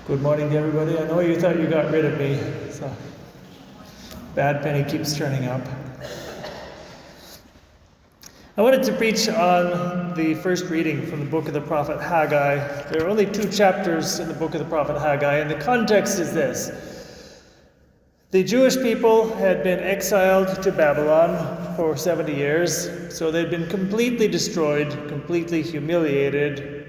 Good morning to everybody. I know you thought you got rid of me, so bad penny keeps turning up. I wanted to preach on the first reading from the book of the prophet Haggai. There are only 2 chapters in the book of the prophet Haggai, and the context is this. The Jewish people had been exiled to Babylon for 70 years, so they'd been completely destroyed, completely humiliated.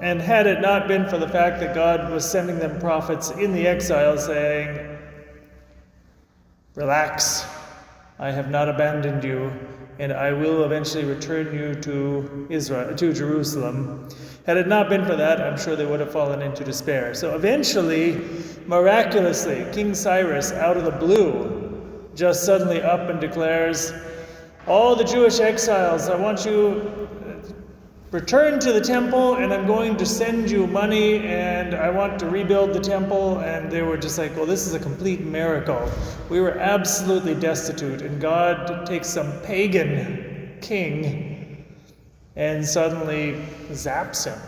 And had it not been for the fact that God was sending them prophets in the exile saying, "Relax, I have not abandoned you, and I will eventually return you to Jerusalem." Had it not been for that, I'm sure they would have fallen into despair. So eventually, miraculously, King Cyrus, out of the blue, just suddenly up and declares, "All the Jewish exiles, I want you return to the temple, and I'm going to send you money, and I want to rebuild the temple." And they were just like, well, this is a complete miracle. We were absolutely destitute, and God takes some pagan king and suddenly zaps him.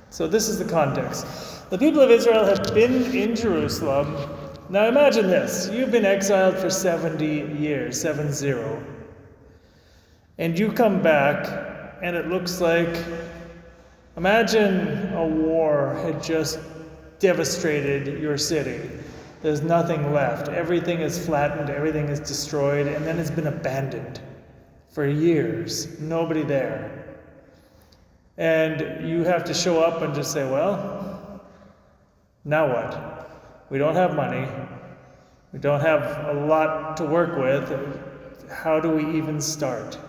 So this is the context. The people of Israel have been in Jerusalem. Now imagine this. You've been exiled for 70 years, 7-0. And you come back, and it looks like, imagine a war had just devastated your city. There's nothing left. Everything is flattened, everything is destroyed, and then it's been abandoned for years. Nobody there. And you have to show up and just say, well, now what? We don't have money. We don't have a lot to work with. How do we even start?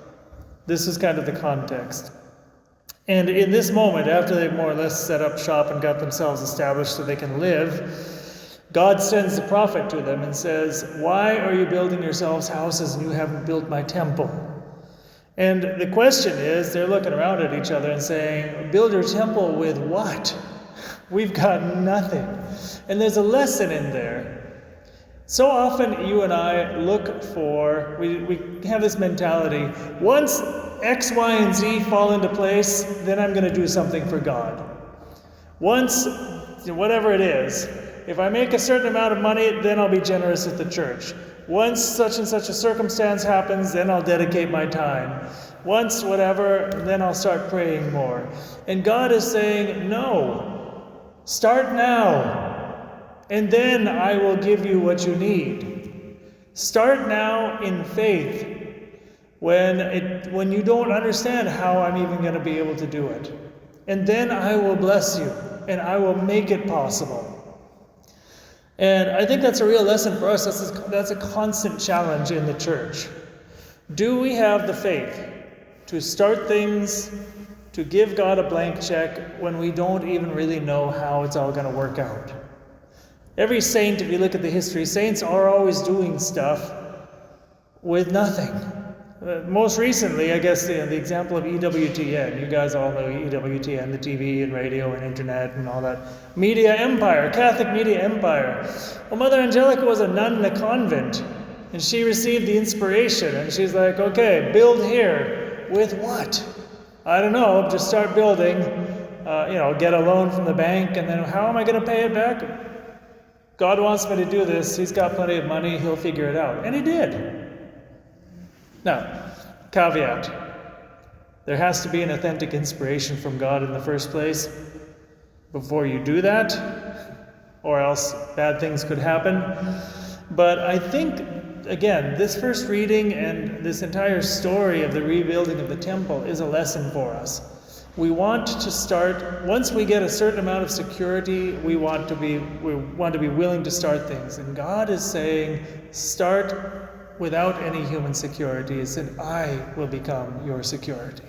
This is kind of the context. And in this moment, after they've more or less set up shop and got themselves established so they can live, God sends the prophet to them and says, "Why are you building yourselves houses and you haven't built my temple?" And the question is, they're looking around at each other and saying, "Build your temple with what? We've got nothing." And there's a lesson in there. So often you and I look for, we have this mentality, once X, Y, and Z fall into place, then I'm going to do something for God. Once, whatever it is, if I make a certain amount of money, then I'll be generous at the church. Once such and such a circumstance happens, then I'll dedicate my time. Once whatever, then I'll start praying more. And God is saying, no, start now. And then I will give you what you need. Start now in faith when you don't understand how I'm even going to be able to do it. And then I will bless you, and I will make it possible. And I think that's a real lesson for us. That's a constant challenge in the church. Do we have the faith to start things, to give God a blank check when we don't even really know how it's all going to work out? Every saint, if you look at the history, saints are always doing stuff with nothing. Most recently, I guess, the example of EWTN. You guys all know EWTN, the TV and radio and internet and all that. Media empire, Catholic media empire. Well, Mother Angelica was a nun in a convent, and she received the inspiration, and she's like, okay, build here. With what? I don't know, just start building, get a loan from the bank, and then how am I going to pay it back? God wants me to do this. He's got plenty of money. He'll figure it out. And he did. Now, caveat. There has to be an authentic inspiration from God in the first place before you do that, or else bad things could happen. But I think, again, this first reading and this entire story of the rebuilding of the temple is a lesson for us. We want to start, once we get a certain amount of security, we want to be willing to start things. And God is saying, start without any human security. He said, I will become your security.